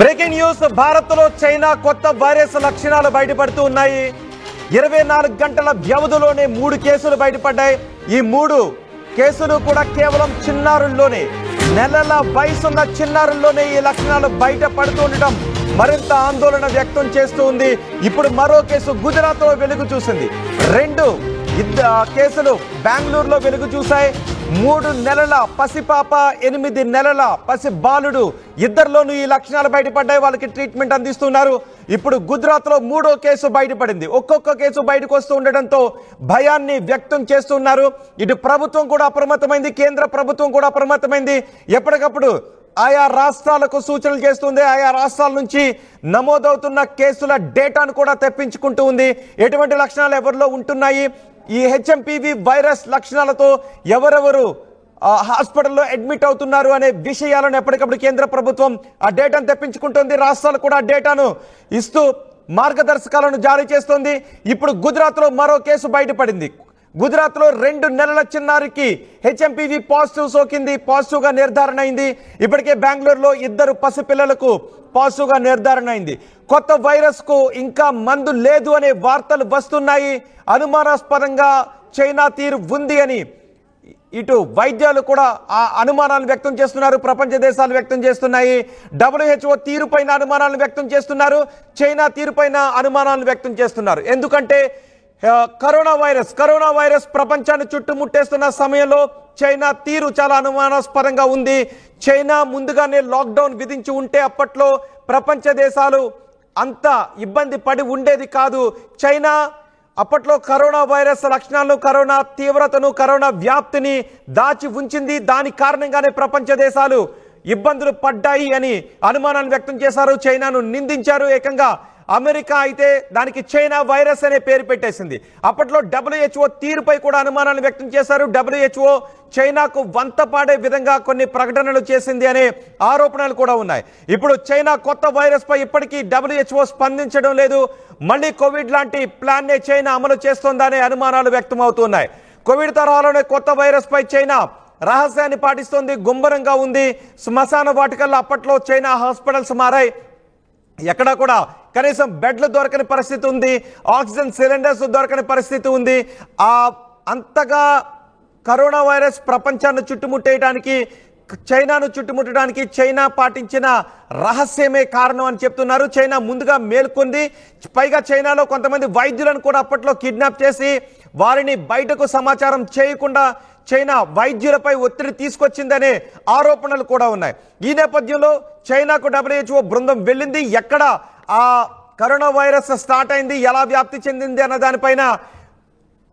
Breaking news Bharat లో China కొత్త virus లక్షణాలు బయటపడుతూ ఉన్నాయి. 24 గంటల వ్యవధిలోనే 3 కేసులు బయటపడ్డాయి. ఈ 3 కేసులు కూడా కేవలం చిన్నారుల్లోనే, నెలల వయసున్న చిన్నారుల్లోనే ఈ లక్షణాలు బయటపడుతూ ఉండటం మరింత ఆందోళన వ్యక్తం చేస్తూ ఉంది. ఇప్పుడు మరో కేసు గుజరాత్ లో వెలుగు చూసింది. 2 కేసులు బెంగళూరులో వెలుగు చూశాయి. 3 నెలల పసిపాప, 8 నెలల పసి బాలుడు, ఇద్దరిలోనూ ఈ లక్షణాలు బయటపడ్డాయి. వాళ్ళకి ట్రీట్మెంట్ అందిస్తున్నారు. ఇప్పుడు గుజరాత్ లో 3వ కేసు బయటపడింది. ఒక్కొక్క కేసు బయటకు వస్తూ ఉండడంతో భయాన్ని వ్యక్తం చేస్తున్నారు. ఇటు ప్రభుత్వం కూడా అప్రమత్తమైంది, కేంద్ర ప్రభుత్వం కూడా అప్రమత్తమైంది. ఎప్పటికప్పుడు ఆయా రాష్ట్రాలకు సూచనలు చేస్తుంది. ఆయా రాష్ట్రాల నుంచి నమోదవుతున్న కేసుల డేటాను కూడా తెప్పించుకుంటూ ఉంది. ఎటువంటి లక్షణాలు ఎవరిలో ఉంటున్నాయి, ఈ హెచ్ఎంపీవీ వైరస్ లక్షణాలతో ఎవరెవరు హాస్పిటల్లో అడ్మిట్ అవుతున్నారు అనే విషయాలను ఎప్పటికప్పుడు కేంద్ర ప్రభుత్వం ఆ డేటాను తెప్పించుకుంటుంది. రాష్ట్రాలు కూడా ఆ డేటాను ఇస్తూ మార్గదర్శకాలను జారీ చేస్తుంది. ఇప్పుడు గుజరాత్లో మరో కేసు బయటపడింది. గుజరాత్లో 2 నెలల చిన్నారికి హెచ్ఎంపీవీ పాజిటివ్ సోకింది, పాజిటివ్గా నిర్ధారణ అయింది. ఇప్పటికే బెంగళూరులో 2 పసిపిల్లలకు పాజిటివ్గా నిర్ధారణ అయింది. కొత్త వైరస్ కు ఇంకా మందు లేదు అనే వార్తలు వస్తున్నాయి. అనుమానాస్పదంగా చైనా తీరు ఉంది అని ఇటు వైద్యాలు కూడా ఆ అనుమానాలు వ్యక్తం చేస్తున్నారు. ప్రపంచ దేశాలు వ్యక్తం చేస్తున్నాయి. WHO తీరుపైన అనుమానాలు వ్యక్తం చేస్తున్నారు. చైనా తీరుపైన అనుమానాలు వ్యక్తం చేస్తున్నారు. ఎందుకంటే కరోనా వైరస్ ప్రపంచాన్ని చుట్టుముట్టేస్తున్న సమయంలో చైనా తీరు చాలా అనుమానాస్పదంగా ఉంది. చైనా ముందుగానే లాక్డౌన్ విధించి ఉంటే అప్పట్లో ప్రపంచ దేశాలు అంత ఇబ్బంది పడి ఉండేది కాదు. చైనా అప్పట్లో కరోనా వైరస్ లక్షణాలను, కరోనా తీవ్రతను, కరోనా వ్యాప్తిని దాచి ఉంచింది. దాని కారణంగానే ప్రపంచ దేశాలు ఇబ్బందులు పడ్డాయి అని అనుమానాలు వ్యక్తం చేశారు. చైనాను నిందించారు. ఏకంగా అమెరికా అయితే దానికి చైనా వైరస్ అనే పేరు పెట్టేసింది. అప్పట్లో WHO తీరుపై కూడా అనుమానాలు వ్యక్తం చేశారు. WHO చైనాకు వంత పాడే విధంగా కొన్ని ప్రకటనలు చేసింది అనే ఆరోపణలు కూడా ఉన్నాయి. ఇప్పుడు చైనా కొత్త వైరస్ పై ఇప్పటికీ WHO స్పందించడం లేదు. మళ్ళీ కోవిడ్ లాంటి ప్లాన్నే చైనా అమలు చేస్తోందనే అనుమానాలు వ్యక్తం అవుతున్నాయి. కోవిడ్ తరహాలోనే కొత్త వైరస్ పై చైనా రహస్యాన్ని పాటిస్తోంది. గుంభరంగా ఉంది. శ్మశాన వాటికల్లో అప్పట్లో చైనా హాస్పిటల్స్ మారాయి. ఎక్కడా కూడా కనీసం బెడ్లు దొరకని పరిస్థితి ఉంది. ఆక్సిజన్ సిలిండర్స్ దొరకని పరిస్థితి ఉంది. అంతగా కరోనా వైరస్ ప్రపంచాన్ని చుట్టుముట్టేయడానికి, చైనాను చుట్టుముట్టడానికి చైనా పాటించిన రహస్యమే కారణం అని చెప్తున్నారు. చైనా ముందుగా మేల్కొంది. పైగా చైనాలో కొంతమంది వైద్యులను కూడా అప్పట్లో కిడ్నాప్ చేసి వారిని బయటకు సమాచారం చేయకుండా చైనా వైద్యులపై ఒత్తిడి తీసుకొచ్చిందనే ఆరోపణలు కూడా ఉన్నాయి. ఈ నేపథ్యంలో చైనాకు WHO బృందం వెళ్ళింది. ఎక్కడ ఆ కరోనా వైరస్ స్టార్ట్ అయింది, ఎలా వ్యాప్తి చెందింది అన్న దానిపైన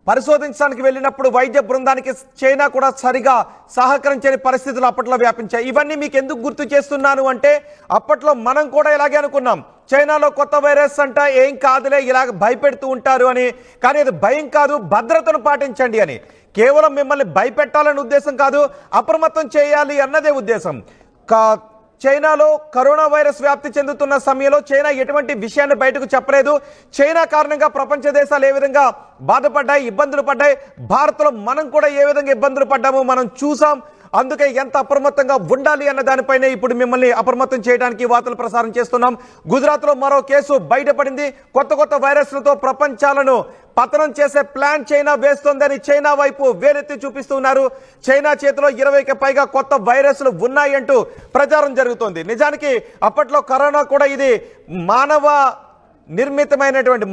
పరిశోధించడానికి వెళ్ళినప్పుడు వైద్య బృందానికి చైనా కూడా సరిగా సహకరించని పరిస్థితులు అప్పట్లో వ్యాపించాయి. ఇవన్నీ మీకు ఎందుకు గుర్తు చేస్తున్నాను అంటే, అప్పట్లో మనం కూడా ఇలాగే అనుకున్నాం, చైనాలో కొత్త వైరస్ అంట, ఏం కాదులే, ఇలాగ భయపెడుతూ ఉంటారు అని. కానీ అది భయం కాదు, భద్రతను పాటించండి అని. కేవలం మిమ్మల్ని భయపెట్టాలనే ఉద్దేశం కాదు, అప్రమత్తం చేయాలి అన్నదే ఉద్దేశం. చైనాలో కరోనా వైరస్ వ్యాప్తి చెందుతున్న సమయంలో చైనా ఎటువంటి విషయాన్ని బయటకు చెప్పలేదు. చైనా కారణంగా ప్రపంచ దేశాలు ఏ విధంగా బాధపడ్డాయి, ఇబ్బందులు పడ్డాయి, భారత్లో మనం కూడా ఏ విధంగా ఇబ్బందులు పడ్డామో మనం చూసాం. అందుకే ఎంత అప్రమత్తంగా ఉండాలి అన్న దానిపైనే ఇప్పుడు మిమ్మల్ని అప్రమత్తం చేయడానికి వార్తలు ప్రసారం చేస్తున్నాం. గుజరాత్లో మరో కేసు బయటపడింది. కొత్త వైరస్లతో ప్రపంచాలను పతనం చేసే ప్లాన్ చైనా వేస్తోందని చైనా వైపు వేలెత్తి చూపిస్తున్నారు. చైనా చేతిలో 20కి పైగా కొత్త వైరస్లు ఉన్నాయంటూ ప్రచారం జరుగుతోంది. నిజానికి అప్పట్లో కరోనా కూడా ఇది మానవ నిర్మితమైనటువంటి,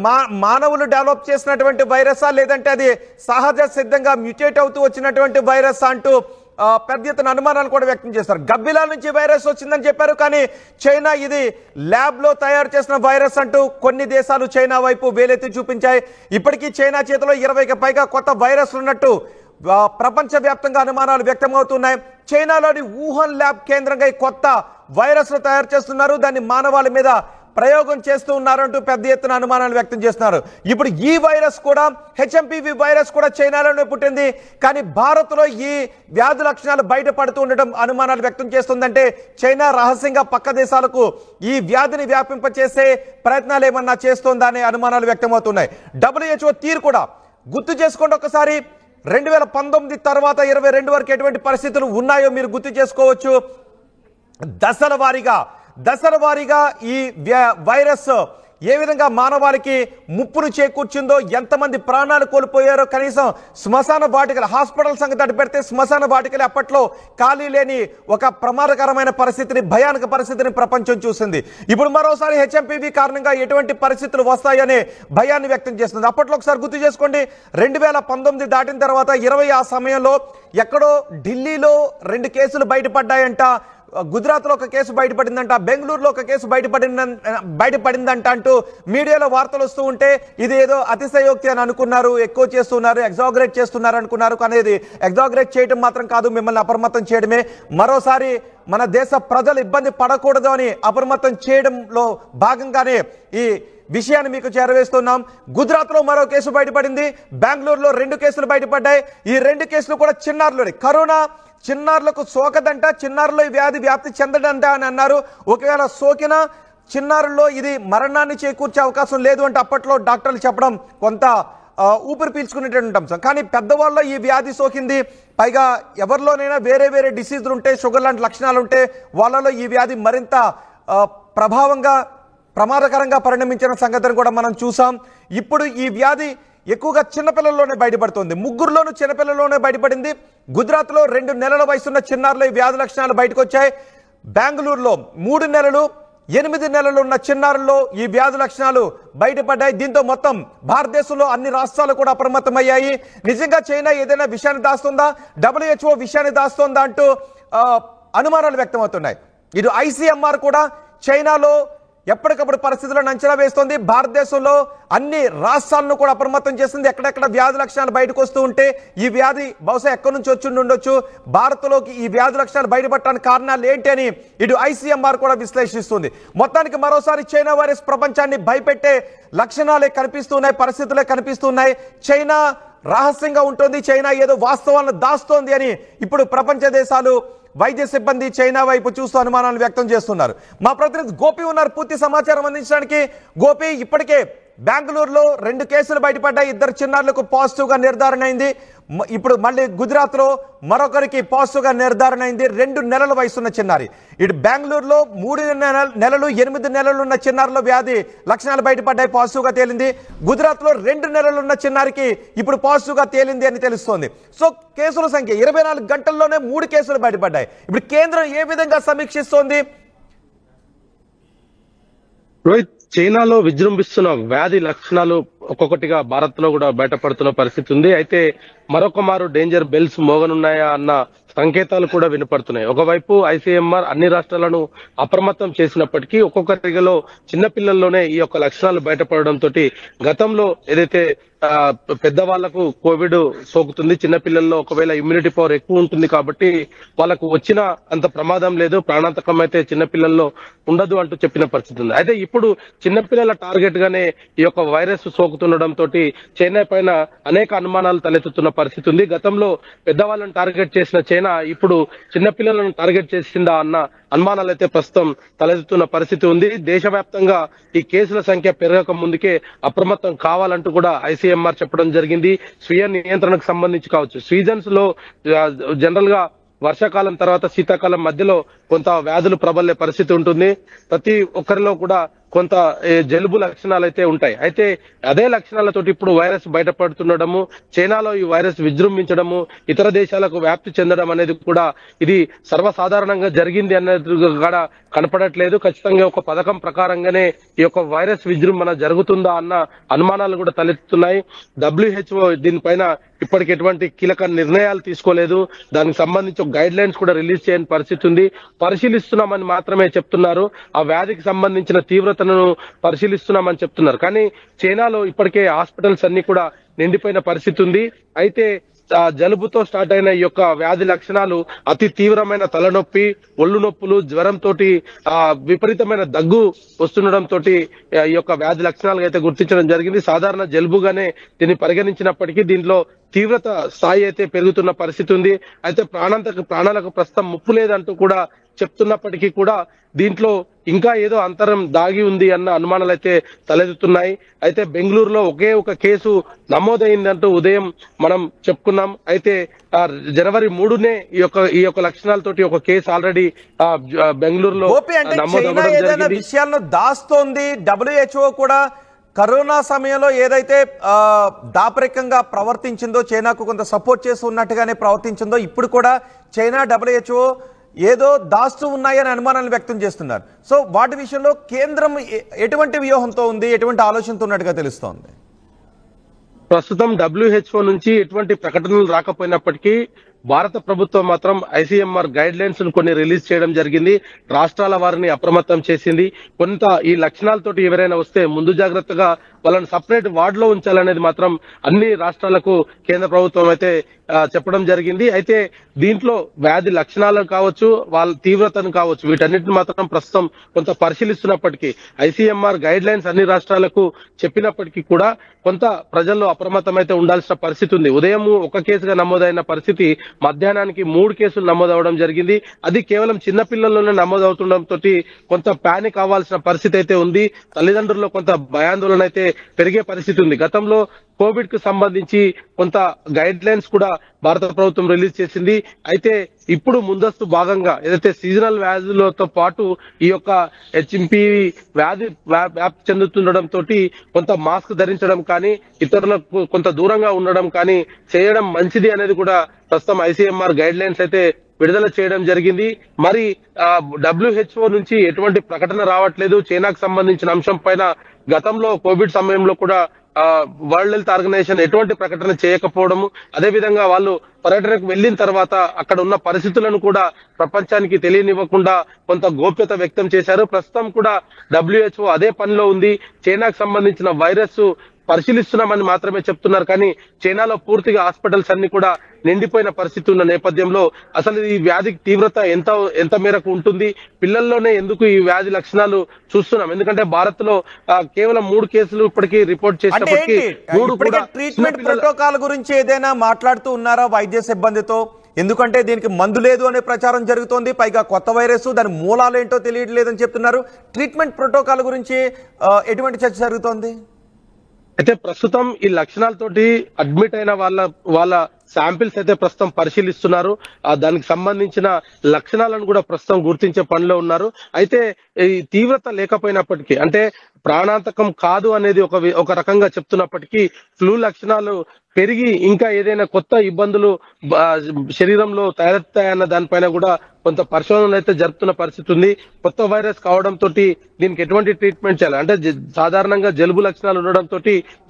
మానవులు డెవలప్ చేసినటువంటి వైరసా, లేదంటే అది సహజ సిద్ధంగా మ్యూటేట్ అవుతూ వచ్చినటువంటి వైరస్ అంటూ పెద్ద ఎత్తున అనుమానాలు కూడా వ్యక్తం చేస్తారు. గబ్బిలా నుంచి వైరస్ వచ్చిందని చెప్పారు. కానీ చైనా ఇది ల్యాబ్లో తయారు చేసిన వైరస్ అంటూ కొన్ని దేశాలు చైనా వైపు వేలెత్తి చూపించాయి. ఇప్పటికీ చైనా చేతిలో 20కి పైగా కొత్త వైరస్లు ఉన్నట్టు ప్రపంచవ్యాప్తంగా అనుమానాలు వ్యక్తమవుతున్నాయి. చైనాలోని వుహాన్ ల్యాబ్ కేంద్రంగా కొత్త వైరస్లు తయారు చేస్తున్నారు. దాన్ని మానవాళి మీద ప్రయోగం చేస్తూ ఉన్నారంటూ పెద్ద ఎత్తున అనుమానాలు వ్యక్తం చేస్తున్నారు. ఇప్పుడు ఈ వైరస్ కూడా, హెచ్ఎంపీవీ వైరస్ కూడా చైనాలోనే పుట్టింది. కానీ భారత్లో ఈ వ్యాధి లక్షణాలు బయటపడుతూ ఉండడం అనుమానాలు వ్యక్తం చేస్తుందంటే చైనా రహస్యంగా పక్క దేశాలకు ఈ వ్యాధిని వ్యాపింపచేసే ప్రయత్నాలు ఏమన్నా చేస్తోందా అనే అనుమానాలు వ్యక్తమవుతున్నాయి. WHO తీరు కూడా గుర్తు చేసుకోండి ఒకసారి. 2019 తర్వాత 22 వరకు ఎటువంటి పరిస్థితులు ఉన్నాయో మీరు గుర్తు చేసుకోవచ్చు. దశల వారీగా దశల వారీగా ఈ వైరస్ ఏ విధంగా మానవాళికి ముప్పును చేకూర్చిందో, ఎంతమంది ప్రాణాలు కోల్పోయారో, కనీసం శ్మశాన వాటికలు, హాస్పిటల్ సంగతి అటు పెడితే శ్మశాన వాటికలు అప్పట్లో ఖాళీ లేని ఒక ప్రమాదకరమైన పరిస్థితిని, భయానక పరిస్థితిని ప్రపంచం చూసింది. ఇప్పుడు మరోసారి హెచ్ఎంపీవీ కారణంగా ఎటువంటి పరిస్థితులు వస్తాయనే భయాన్ని వ్యక్తం చేస్తుంది. అప్పట్లో ఒకసారి గుర్తు చేసుకోండి, 2019 దాటిన తర్వాత 20 ఆ సమయంలో ఎక్కడో ఢిల్లీలో 2 కేసులు బయటపడ్డాయంట, గుజరాత్లో ఒక కేసు బయటపడిందంట, బెంగళూరులో ఒక కేసు బయటపడిందంట అంటూ మీడియాలో వార్తలు వస్తూ ఉంటే ఇది ఏదో అతిశయోక్తి అని అనుకున్నారు, ఎక్కువ చేస్తున్నారు, ఎగ్జాగరేట్ చేస్తున్నారు అనుకున్నారు. కానీ ఇది ఎగ్జాగరేట్ చేయడం మాత్రం కాదు, మిమ్మల్ని అప్రమత్తం చేయడమే. మరోసారి మన దేశ ప్రజలు ఇబ్బంది పడకూడదు అని అప్రమత్తం చేయడంలో భాగంగానే ఈ విషయాన్ని మీకు చేరవేస్తున్నాం. గుజరాత్లో మరో కేసు బయటపడింది, బెంగళూరులో 2 కేసులు బయటపడ్డాయి. ఈ 2 కేసులు కూడా చిన్నారులోని. కరోనా చిన్నారులకు సోకదంట, చిన్నారులో ఈ వ్యాధి వ్యాప్తి చెందదంట అని అన్నారు. ఒకవేళ సోకినా చిన్నారుల్లో ఇది మరణాన్ని చేకూర్చే అవకాశం లేదు అంటే అప్పట్లో డాక్టర్లు చెప్పడం కొంత ఊపిరి పీల్చుకునేటట్టు ఉంటాం. కానీ పెద్దవాళ్ళలో ఈ వ్యాధి సోకింది, పైగా ఎవరిలోనైనా వేరే వేరే డిసీజులు ఉంటే, షుగర్ లాంటి లక్షణాలు ఉంటే వాళ్ళలో ఈ వ్యాధి మరింత ప్రమాదకరంగా పరిణమించిన సంగతిని కూడా మనం చూసాం. ఇప్పుడు ఈ వ్యాధి ఎక్కువగా చిన్నపిల్లల్లోనే బయటపడుతుంది. 3లోనూ చిన్నపిల్లల్లోనే బయటపడింది. గుజరాత్లో 2 నెలల వయసున్న చిన్నారులో ఈ వ్యాధి లక్షణాలు బయటకు వచ్చాయి. బెంగళూరులో 3 నెలలు 8 నెలలు ఉన్న చిన్నారుల్లో ఈ వ్యాధి లక్షణాలు బయటపడ్డాయి. దీంతో మొత్తం భారతదేశంలో అన్ని రాష్ట్రాలు కూడా అప్రమత్తమయ్యాయి. నిజంగా చైనా ఏదైనా విషయాన్ని దాస్తుందా, WHO విషయాన్ని దాస్తుందా అంటూ అనుమానాలు వ్యక్తమవుతున్నాయి. ఇటు ICMR కూడా చైనాలో ఎప్పటికప్పుడు పరిస్థితులను అంచనా వేస్తోంది. భారతదేశంలో అన్ని రాష్ట్రాలను కూడా అప్రమత్తం చేస్తుంది. ఎక్కడెక్కడ వ్యాధి లక్షణాలు బయటకు వస్తూ ఉంటే ఈ వ్యాధి బహుశా ఎక్కడి నుంచి వచ్చి ఉండొచ్చు, భారత్లోకి ఈ వ్యాధి లక్షణాలు బయటపడటానికి కారణాలు ఏంటి అని ఇటు ICMR కూడా విశ్లేషిస్తుంది. మొత్తానికి మరోసారి చైనా వైరస్ ప్రపంచాన్ని భయపెట్టే లక్షణాలే కనిపిస్తున్నాయి, పరిస్థితులే కనిపిస్తున్నాయి. చైనా రహస్యంగా ఉంటుంది, చైనా ఏదో వాస్తవాలను దాస్తోంది అని ఇప్పుడు ప్రపంచ దేశాలు, వైద్య సిబ్బంది చైనా వైపు చూస్తూ అనుమానాలు వ్యక్తం చేస్తున్నారు. మా ప్రతినిధి గోపి ఉన్నారు పూర్తి సమాచారం అందించడానికి. గోపి, ఇప్పటికే బెంగళూరులో 2 కేసులు బయటపడ్డాయి, 2 చిన్నారులకు పాజిటివ్గా నిర్ధారణ అయింది. ఇప్పుడు మళ్ళీ గుజరాత్లో మరొకరికి పాజిటివ్గా నిర్ధారణ అయింది, 2 నెలల వయసున్న చిన్నారి. ఇటు బెంగళూరులో 3 నెలలు 8 నెలలు ఉన్న చిన్నారులో వ్యాధి లక్షణాలు బయటపడ్డాయి, పాజిటివ్గా తేలింది. గుజరాత్లో 2 నెలలు ఉన్న చిన్నారికి ఇప్పుడు పాజిటివ్గా తేలింది అని తెలుస్తోంది. సో కేసుల సంఖ్య 24 గంటల్లోనే 3 కేసులు బయటపడ్డాయి. ఇప్పుడు కేంద్రం ఏ విధంగా సమీక్షిస్తోంది? రోహిత్, చైనాలో విజృంభిస్తున్న వ్యాధి లక్షణాలు ఒక్కొక్కటిగా భారత్ లో కూడా బయటపడుతున్న పరిస్థితి ఉంది. అయితే మరొక మారు డేంజర్ బెల్స్ మోగనున్నాయా అన్న సంకేతాలు కూడా వినపడుతున్నాయి. ఒకవైపు ICMR అన్ని రాష్ట్రాలను అప్రమత్తం చేసినప్పటికీ ఒక్కొక్కటిలో చిన్నపిల్లల్లోనే ఈ యొక్క లక్షణాలు బయటపడడంతో గతంలో ఏదైతే పెద్దవాళ్లకు కోవిడ్ సోకుతుంది, చిన్నపిల్లల్లో ఒకవేళ ఇమ్యూనిటీ పవర్ ఎక్కువ ఉంటుంది కాబట్టి వాళ్ళకు వచ్చిన అంత ప్రమాదం లేదు, ప్రాణాంతకం అయితే చిన్నపిల్లల్లో ఉండదు అంటూ చెప్పిన పరిస్థితి ఉంది. అయితే ఇప్పుడు చిన్నపిల్లల టార్గెట్ గానే ఈ యొక్క వైరస్ సోకుతుండడంతో చైనా పైన అనేక అనుమానాలు తలెత్తుతున్న పరిస్థితి ఉంది. గతంలో పెద్దవాళ్ళని టార్గెట్ చేసిన చైనా ఇప్పుడు చిన్నపిల్లలను టార్గెట్ చేసిందా అన్న అనుమానాలు అయితే ప్రస్తుతం తలెత్తుతున్న పరిస్థితి ఉంది. దేశవ్యాప్తంగా ఈ కేసుల సంఖ్య పెరగక ముందుకే అప్రమత్తం కావాలంటూ కూడా ICMR చెప్పడం జరిగింది. స్వీయ నియంత్రణకు సంబంధించి కావచ్చు, సీజన్స్ లో జనరల్ గా వర్షాకాలం తర్వాత శీతాకాలం మధ్యలో కొంత వ్యాధులు ప్రబలే పరిస్థితి ఉంటుంది. ప్రతి ఒక్కరిలో కూడా కొంత జలుబు లక్షణాలు అయితే ఉంటాయి. అయితే అదే లక్షణాలతోటి ఇప్పుడు వైరస్ బయటపడుతుండడము, చైనాలో ఈ వైరస్ విజృంభించడము, ఇతర దేశాలకు వ్యాప్తి చెందడం అనేది కూడా ఇది సర్వసాధారణంగా జరిగింది అనేది కూడా కనపడట్లేదు. ఖచ్చితంగా ఒక పథకం ప్రకారంగానే ఈ యొక్క వైరస్ విజృంభణ జరుగుతుందా అన్న అనుమానాలు కూడా తలెత్తుతున్నాయి. WHO దీనిపైన ఇప్పటికి ఎటువంటి కీలక నిర్ణయాలు తీసుకోలేదు. దానికి సంబంధించి ఒక గైడ్ లైన్స్ కూడా రిలీజ్ చేయని పరిస్థితి ఉంది. పరిశీలిస్తున్నామని మాత్రమే చెప్తున్నారు. ఆ వ్యాధికి సంబంధించిన తీవ్రతను పరిశీలిస్తున్నామని చెప్తున్నారు. కానీ చైనాలో ఇప్పటికే హాస్పిటల్స్ అన్ని కూడా నిండిపోయిన పరిస్థితి ఉంది. అయితే జలుబుతో స్టార్ట్ అయిన ఈ యొక్క వ్యాధి లక్షణాలు అతి తీవ్రమైన తలనొప్పి, ఒళ్ళు నొప్పులు, జ్వరంతో విపరీతమైన దగ్గు వస్తుండడంతో ఈ యొక్క వ్యాధి లక్షణాలు అయితే గుర్తించడం జరిగింది. సాధారణ జలుబుగానే దీన్ని పరిగణించినప్పటికీ దీంట్లో తీవ్రత స్థాయి అయితే పెరుగుతున్న పరిస్థితి ఉంది. అయితే ప్రాణాలకు ప్రస్తుతం ముప్పు లేదంటూ కూడా చెప్తున్నప్పటికీ కూడా దీంట్లో ఇంకా ఏదో అంతరం దాగి ఉంది అన్న అనుమానాలు అయితే తలెత్తుతున్నాయి. అయితే బెంగళూరులో ఒకే ఒక కేసు నమోదైందంటూ ఉదయం మనం చెప్పుకున్నాం. అయితే జనవరి 3నే ఈ యొక్క లక్షణాలతోటి ఒక కేసు ఆల్రెడీ బెంగళూరులో నమోదవ్వడం జరిగింది. విషయాలను దాస్తోంది. WHO కూడా కరోనా సమయంలో ఏదైతే దాపరికంగా ప్రవర్తించిందో, చైనాకు కొంత సపోర్ట్ చేసి ఉన్నట్టుగానే ప్రవర్తించిందో, ఇప్పుడు కూడా చైనా WHO ఏదో దాస్తూ ఉన్నాయని అనుమానాలు వ్యక్తం చేస్తున్నారు. సో వాటి విషయంలో కేంద్రం ఎటువంటి వ్యూహంతో ఉంది, ఎటువంటి ఆలోచనతో ఉన్నట్టుగా తెలుస్తోంది? ప్రస్తుతం WHO నుంచి ఎటువంటి ప్రకటనలు రాకపోయినప్పటికీ భారత ప్రభుత్వం మాత్రం ICMR గైడ్ లైన్స్ కొన్ని రిలీజ్ చేయడం జరిగింది. రాష్ట్రాల వారిని అప్రమత్తం చేసింది. కొంత ఈ లక్షణాలతోటి ఎవరైనా వస్తే ముందు జాగ్రత్తగా వాళ్ళని సపరేట్ వార్డ్ లో ఉంచాలనేది మాత్రం అన్ని రాష్ట్రాలకు కేంద్ర ప్రభుత్వం అయితే చెప్పడం జరిగింది. అయితే దీంట్లో వ్యాధి లక్షణాలు కావచ్చు, వాళ్ళ తీవ్రతను కావచ్చు, వీటన్నిటిని మాత్రం ప్రస్తుతం కొంత పరిశీలిస్తున్నప్పటికీ ICMR గైడ్ లైన్స్ అన్ని రాష్ట్రాలకు చెప్పినప్పటికీ కూడా కొంత ప్రజల్లో అప్రమత్తం అయితే ఉండాల్సిన పరిస్థితి ఉంది. ఉదయం ఒక కేసుగా నమోదైన పరిస్థితి మధ్యాహ్నానికి 3 కేసులు నమోదవడం జరిగింది. అది కేవలం చిన్నపిల్లల్లోనే నమోదవుతుండటంతో కొంత పానిక్ అవ్వాల్సిన పరిస్థితి అయితే ఉంది. తల్లిదండ్రుల్లో కొంత భయాందోళన అయితే పెరిగే పరిస్థితి ఉంది. గతంలో కోవిడ్ కు సంబంధించి కొంత గైడ్ లైన్స్ కూడా భారత ప్రభుత్వం రిలీజ్ చేసింది. అయితే ఇప్పుడు ముందస్తు భాగంగా ఏదైతే సీజనల్ వ్యాధులతో పాటు ఈ యొక్క HMPV వ్యాధి వ్యాప్తి చెందుతుండటంతో కొంత మాస్క్ ధరించడం కానీ, ఇతరులకు కొంత దూరంగా ఉండడం కానీ చేయడం మంచిది అనేది కూడా ప్రస్తుతం ICMR గైడ్ లైన్స్ అయితే విడుదల చేయడం జరిగింది. మరి WHO నుంచి ఎటువంటి ప్రకటన రావట్లేదు. చైనాకు సంబంధించిన అంశం పైన గతంలో కోవిడ్ సమయంలో కూడా వరల్డ్ హెల్త్ ఆర్గనైజేషన్ ఎటువంటి ప్రకటన చేయకపోవడము, అదేవిధంగా వాళ్ళు పర్యటనకు వెళ్లిన తర్వాత అక్కడ ఉన్న పరిస్థితులను కూడా ప్రపంచానికి తెలియనివ్వకుండా కొంత గోప్యత వ్యక్తం చేశారు. ప్రస్తుతం కూడా WHO అదే పనిలో ఉంది. చైనాకు సంబంధించిన వైరస్ పరిశీలిస్తున్నామని మాత్రమే చెప్తున్నారు. కానీ చైనాలో పూర్తిగా హాస్పిటల్స్ అన్ని కూడా నిండిపోయిన పరిస్థితి ఉన్న నేపథ్యంలో అసలు ఈ వ్యాధి తీవ్రత ఎంత మేరకు ఉంటుంది, పిల్లల్లోనే ఎందుకు ఈ వ్యాధి లక్షణాలు చూస్తున్నాం? ఎందుకంటే భారత్ లో కేవలం 3 కేసులు ఇప్పటికీ రిపోర్ట్ చేసినప్పటికీ 3 కూడా ట్రీట్మెంట్ ప్రోటోకాల్ గురించి ఏదైనా మాట్లాడుతూ ఉన్నారా వైద్య సిబ్బందితో? ఎందుకంటే దీనికి మందు లేదు అనే ప్రచారం జరుగుతోంది. పైగా కొత్త వైరస్, దాని మూలాలు ఏంటో తెలియట్లేదని చెప్తున్నారు. ట్రీట్మెంట్ ప్రోటోకాల్ గురించి ఎటువంటి చర్చ జరుగుతోంది? అయితే ప్రస్తుతం ఈ లక్షణాలతోటి అడ్మిట్ అయిన వాళ్ళ శాంపిల్స్ అయితే ప్రస్తుతం పరిశీలిస్తున్నారు. దానికి సంబంధించిన లక్షణాలను కూడా ప్రస్తుతం గుర్తించే పనిలో ఉన్నారు. అయితే ఈ తీవ్రత లేకపోయినప్పటికీ, అంటే ప్రాణాంతకం కాదు అనేది ఒక రకంగా చెప్తున్నప్పటికీ, ఫ్లూ లక్షణాలు పెరిగి ఇంకా ఏదైనా కొత్త ఇబ్బందులు శరీరంలో తయారవుతాయన్న దానిపైన కూడా కొంత పరిశోధనలు అయితే జరుపుతున్న పరిస్థితి ఉంది. కొత్త వైరస్ కావడంతో దీనికి ఎటువంటి ట్రీట్మెంట్ చేయాలి అంటే, సాధారణంగా జలుబు లక్షణాలు ఉండడంతో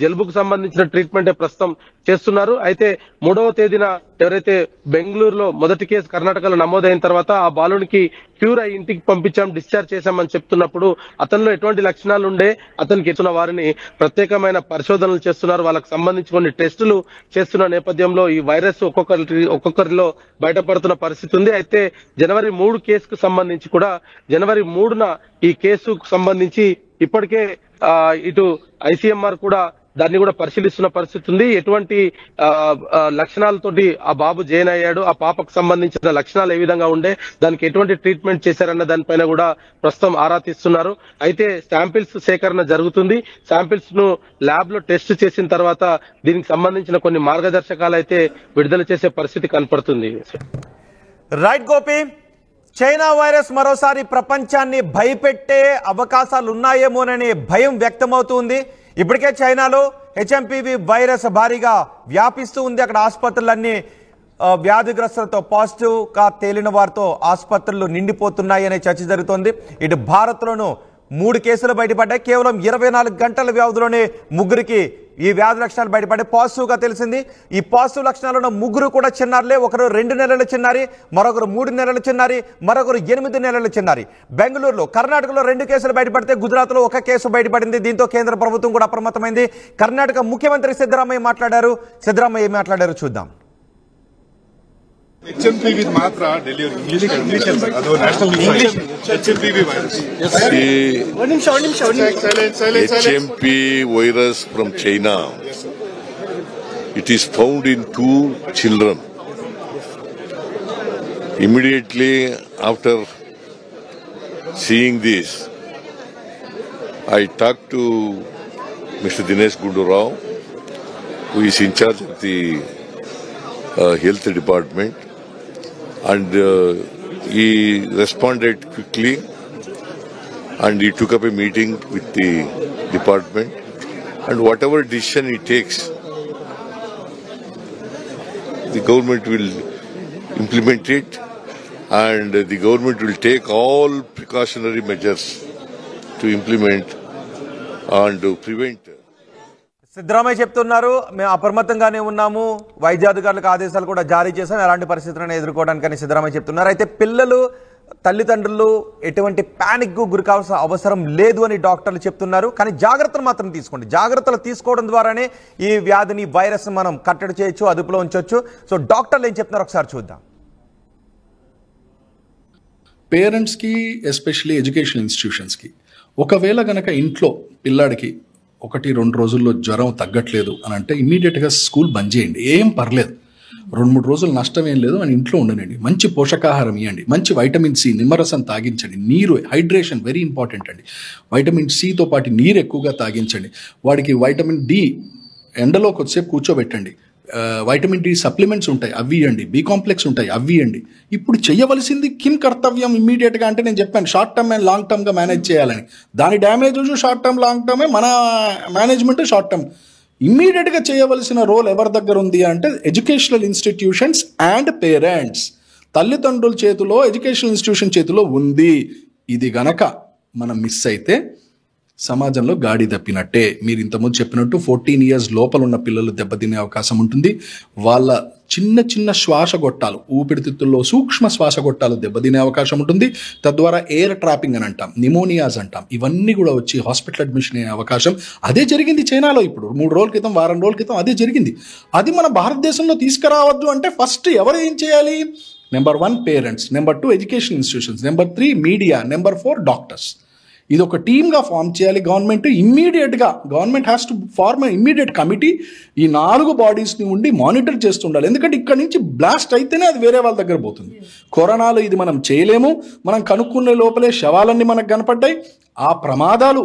జలుబుకు సంబంధించిన ట్రీట్మెంట్ ప్రస్తుతం చేస్తున్నారు. అయితే 3వ తేదీన ఎవరైతే బెంగళూరులో మొదటి కేసు కర్ణాటకలో నమోదైన తర్వాత ఆ బాలునికి క్యూర్ అయి ఇంటికి పంపించాం, డిశ్చార్జ్ చేశామని చెప్తున్నప్పుడు అతనిలో ఎటువంటి లక్షణాలు ఉండే అతనికి ఇచ్చిన వారిని ప్రత్యేకమైన పరిశోధనలు చేస్తున్నారు. వాళ్ళకి సంబంధించి కొన్ని టెస్టులు చేస్తున్న నేపథ్యంలో ఈ వైరస్ ఒక్కొక్కరిలో బయటపడుతున్న పరిస్థితి ఉంది. అయితే జనవరి 3 కేసుకు సంబంధించి కూడా జనవరి 3న ఈ కేసుకు సంబంధించి ఇప్పటికే ఇటు ICMR కూడా దాన్ని కూడా పరిశీలిస్తున్న పరిస్థితి ఉంది. ఎటువంటి లక్షణాలతోటి ఆ బాబు జాయిన్ అయ్యాడు, ఆ పాపకు సంబంధించిన లక్షణాలు ఏ విధంగా ఉండే, దానికి ఎటువంటి ట్రీట్మెంట్ చేశారన్న దానిపైన కూడా ప్రస్తుతం ఆరా తీస్తున్నారు. అయితే శాంపిల్స్ సేకరణ జరుగుతుంది. శాంపిల్స్ ను ల్యాబ్ లో టెస్ట్ చేసిన తర్వాత దీనికి సంబంధించిన కొన్ని మార్గదర్శకాలు అయితే విడుదల చేసే పరిస్థితి కనపడుతుంది. రైట్ గోపి, చైనా వైరస్ మరోసారి ప్రపంచాన్ని భయపెట్టే అవకాశాలు ఉన్నాయేమోననే భయం వ్యక్తమవుతుంది. ఇప్పటికే చైనాలో HMPV వైరస్ భారీగా వ్యాపిస్తూ ఉంది. అక్కడ ఆసుపత్రులన్నీ వ్యాధిగ్రస్తులతో, పాజిటివ్గా తేలిన వారితో ఆసుపత్రులు నిండిపోతున్నాయి అనే చర్చ జరుగుతోంది. ఇటు భారత్లోనూ 3 కేసులు బయటపడ్డాయి. కేవలం 24 గంటల వ్యవధిలోనే 3కి ఈ వ్యాధి లక్షణాలు బయటపడ్డాయి. పాజిటివ్గా తెలిసింది. ఈ పాజిటివ్ లక్షణాలు ఉన్న 3 కూడా చిన్నారులే. ఒకరు 2 నెలల చిన్నారి, మరొకరు 3 నెలల చిన్నారి, మరొకరు 8 నెలల చిన్నారి. బెంగళూరులో, కర్ణాటకలో 2 కేసులు బయటపడితే గుజరాత్లో 1 కేసు బయటపడింది. దీంతో కేంద్ర ప్రభుత్వం కూడా అప్రమత్తమైంది. కర్ణాటక ముఖ్యమంత్రి సిద్ధరామయ్య మాట్లాడారు. సిద్ధరామయ్య ఏం మాట్లాడారు చూద్దాం. HMPV ಮಾತ್ರ ಡೆಲಿವರಿ ಇಂಗ್ಲಿಷ್ ಅದು national English HMPV virus. HMP virus from China. It is found in 2 children. Immediately after seeing this, I talked to Mr. Dinesh Gundu Rao, who is in charge of the health department, and he responded quickly, and he took up a meeting with the department, and whatever decision he takes, the government will implement it, and the government will take all precautionary measures to implement and to prevent. Siddaramaiah చెప్తున్నారు, మేము అప్రమత్తంగానే ఉన్నాము, వైద్యాధికారులకు ఆదేశాలు కూడా జారీ చేశాం ఎలాంటి పరిస్థితులను ఎదుర్కోవడానికని సిద్ధరామయ్య చెప్తున్నారు. అయితే పిల్లలు తల్లిదండ్రులు ఎటువంటి ప్యానిక్ కు గురి కావాల్సిన అవసరం లేదు అని డాక్టర్లు చెప్తున్నారు. కానీ జాగ్రత్తలు మాత్రం తీసుకోండి. జాగ్రత్తలు తీసుకోవడం ద్వారానే ఈ వ్యాధిని వైరస్ మనం కట్టడి చేయొచ్చు, అదుపులో ఉంచవచ్చు. సో డాక్టర్లు ఏం చెప్తున్నారు ఒకసారి చూద్దాం. పేరెంట్స్కి ఎస్పెషల్లీ ఎడ్యుకేషన్ ఇన్స్టిట్యూషన్స్కి ఒకవేళ గనక ఇంట్లో పిల్లాడికి 1-2 రోజుల్లో జ్వరం తగ్గట్లేదు అని అంటే ఇమీడియట్గా స్కూల్ బంద్ చేయండి. ఏం పర్లేదు, 2-3 రోజులు నష్టం ఏం లేదు అని ఇంట్లో ఉండనండి. మంచి పోషకాహారం ఇవ్వండి, మంచి వైటమిన్ సి నిమ్మరసం తాగించండి, నీరు హైడ్రేషన్ వెరీ ఇంపార్టెంట్ అండి. వైటమిన్ సితో పాటు నీరు ఎక్కువగా తాగించండి. వాడికి వైటమిన్ డి ఎండలో కొద్దిసేపు కూర్చోబెట్టండి. వైటమిన్ డి సప్లిమెంట్స్ ఉంటాయి అవి ఇవ్వండి, బి కాంప్లెక్స్ ఉంటాయి అవి ఇవ్వండి. ఇప్పుడు చేయవలసింది కిమ్ కర్తవ్యం ఇమ్మీడియట్గా అంటే నేను చెప్పాను షార్ట్ టర్మ్ అండ్ లాంగ్ టర్మ్గా మేనేజ్ చేయాలని. దాని డ్యామేజ్ షార్ట్ టర్మ్ లాంగ్ టర్మే, మన మేనేజ్మెంట్ షార్ట్ టర్మ్. ఇమ్మీడియట్గా చేయవలసిన రోల్ ఎవరి దగ్గర ఉంది అంటే ఎడ్యుకేషనల్ ఇన్స్టిట్యూషన్స్ అండ్ పేరెంట్స్. తల్లిదండ్రుల చేతిలో, ఎడ్యుకేషనల్ ఇన్స్టిట్యూషన్ చేతిలో ఉంది. ఇది గనక మనం మిస్ అయితే సమాజంలో గాడి తప్పినట్టే. మీరు ఇంతకుముందు చెప్పినట్టు 14 years లోపల ఉన్న పిల్లలు దెబ్బతినే అవకాశం ఉంటుంది. వాళ్ళ చిన్న చిన్న శ్వాసగొట్టాలు, ఊపిరితిత్తుల్లో సూక్ష్మ శ్వాసగొట్టాలు దెబ్బతినే అవకాశం ఉంటుంది. తద్వారా ఎయిర్ ట్రాపింగ్ అని అంటాం, నిమోనియాస్ అంటాం, ఇవన్నీ కూడా వచ్చి హాస్పిటల్ అడ్మిషన్ అయ్యే అవకాశం. అదే జరిగింది చైనాలో ఇప్పుడు 3 రోజుల క్రితం, వారం రోజుల క్రితం అదే జరిగింది. అది మన భారతదేశంలో తీసుకురావద్దు అంటే ఫస్ట్ ఎవరు ఏం చేయాలి? Number 1 parents, number 2 education institutions, number 3 media, number 4 doctors. ఇది ఒక టీమ్గా ఫామ్ చేయాలి గవర్నమెంట్. ఇమ్మీడియట్గా government has to form immediate committee. ఈ 4 బాడీస్ని ఉండి మానిటర్ చేస్తుండాలి. ఎందుకంటే ఇక్కడ నుంచి బ్లాస్ట్ అయితేనే అది వేరే వాళ్ళ దగ్గర పోతుంది. కరోనాలో ఇది మనం చేయలేము. మనం కనుక్కునే లోపలే శవాలన్నీ మనకు కనపడ్డాయి. ఆ ప్రమాదాలు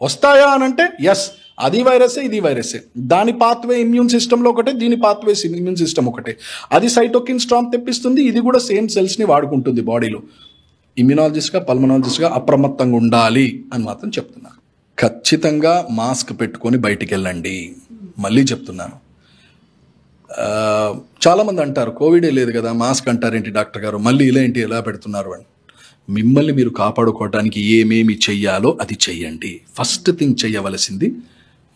వస్తాయా అనంటే ఎస్, అది వైరసే ఇది వైరసే. దాని పాత్వే ఇమ్యూన్ సిస్టంలో ఒకటే, దీని పాత్వే ఇమ్యూన్ సిస్టమ్ ఒకటే. అది సైటోకిన్ స్ట్రామ్ తెప్పిస్తుంది, ఇది కూడా సేమ్ సెల్స్ని వాడుకుంటుంది బాడీలో. ఇమ్యూనాలజిస్ట్గా, పల్మనాలజిస్ట్గా అప్రమత్తంగా ఉండాలి అని మాత్రం చెప్తున్నాను. ఖచ్చితంగా మాస్క్ పెట్టుకొని బయటికి వెళ్ళండి. మళ్ళీ చెప్తున్నాను, చాలామంది అంటారు కోవిడే లేదు కదా మాస్క్ అంటారేంటి డాక్టర్ గారు, మళ్ళీ ఇలా ఏంటి ఎలా పెడుతున్నారు అని. మిమ్మల్ని మీరు కాపాడుకోవడానికి ఏమేమి చెయ్యాలో అది చెయ్యండి. ఫస్ట్ థింగ్ చేయవలసింది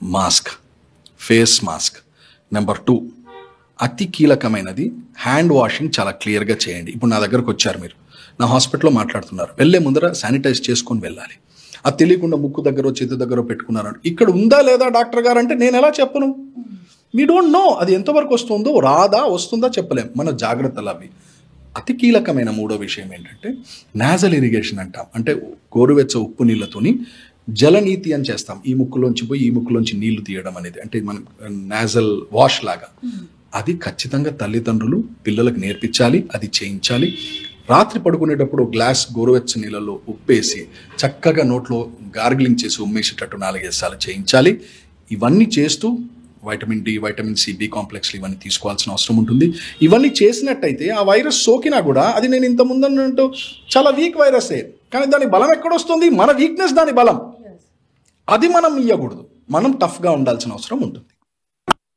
మాస్క్, ఫేస్ మాస్క్. నెంబర్ 2 అతి కీలకమైనది హ్యాండ్ వాషింగ్ చాలా క్లియర్గా చేయండి. ఇప్పుడు నా దగ్గరకు వచ్చారు, మీరు నా హాస్పిటల్లో మాట్లాడుతున్నారు, వెళ్ళే ముందర శానిటైజ్ చేసుకొని వెళ్ళాలి. అది తెలియకుండా ముక్కు దగ్గర చేతి దగ్గర పెట్టుకున్నారు. ఇక్కడ ఉందా లేదా డాక్టర్ గారు అంటే నేను ఎలా చెప్పను? వీ డోంట్ నో అది ఎంతవరకు వస్తుందో, రాదా వస్తుందా చెప్పలేం. మన జాగ్రత్తలు అవి. అతి కీలకమైన 3వ విషయం ఏంటంటే నాజల్ ఇరిగేషన్ అంటాం. అంటే గోరువెచ్చ ఉప్పు నీళ్ళతోని జలనీతి అని చేస్తాం. ఈ ముక్కులోంచి పోయి ఈ ముక్కులోంచి నీళ్లు తీయడం అనేది, అంటే మనం నాజల్ వాష్ లాగా. అది ఖచ్చితంగా తల్లిదండ్రులు పిల్లలకు నేర్పించాలి, అది చేయించాలి. రాత్రి పడుకునేటప్పుడు గ్లాస్ గోరువెచ్చ నీళ్ళలో ఉప్పేసి చక్కగా నోట్లో గార్గిలింగ్ చేసి ఉమ్మేసేటట్టు 4-5 సార్లు చేయించాలి. ఇవన్నీ చేస్తూ vitamin D, vitamin C, B కాంప్లెక్స్లు ఇవన్నీ తీసుకోవాల్సిన అవసరం ఉంటుంది. ఇవన్నీ చేసినట్టయితే ఆ వైరస్ సోకినా కూడా అది నేను ఇంత ముందన్నట్టు చాలా వీక్ వైరసే, కానీ దాని బలం ఎక్కడొస్తుంది? మన వీక్నెస్ దాని బలం. అది మనం ఇవ్వకూడదు. మనం టఫ్గా ఉండాల్సిన అవసరం ఉంటుంది.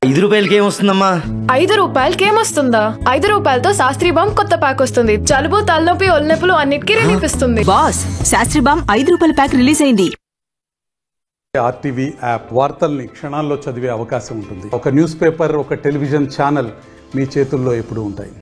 5 రూపాయలకి ఏమొస్తుందమ్మా? 5 రూపాయలకి ఏమొస్తుందా? 5 రూపాయలతో శాస్త్రీ బామ్ కొత్త ప్యాక్ వస్తుంది. జలుబు, తలనొప్పి, ఒళ్ళనొప్పులు అన్నిటికీ రిలీఫ్ ఇస్తుంది. బాస్, శాస్త్రీ బామ్ 5 రూపాయల ప్యాక్ రిలీజ్ అయింది. RTV యాప్ వార్తల్ని క్షణాల్లో చదివే అవకాశం ఉంటుంది. ఒక న్యూస్ పేపర్, ఒక టెలివిజన్ ఛానల్ మీ చేతుల్లో ఎప్పుడూ ఉంటాయి.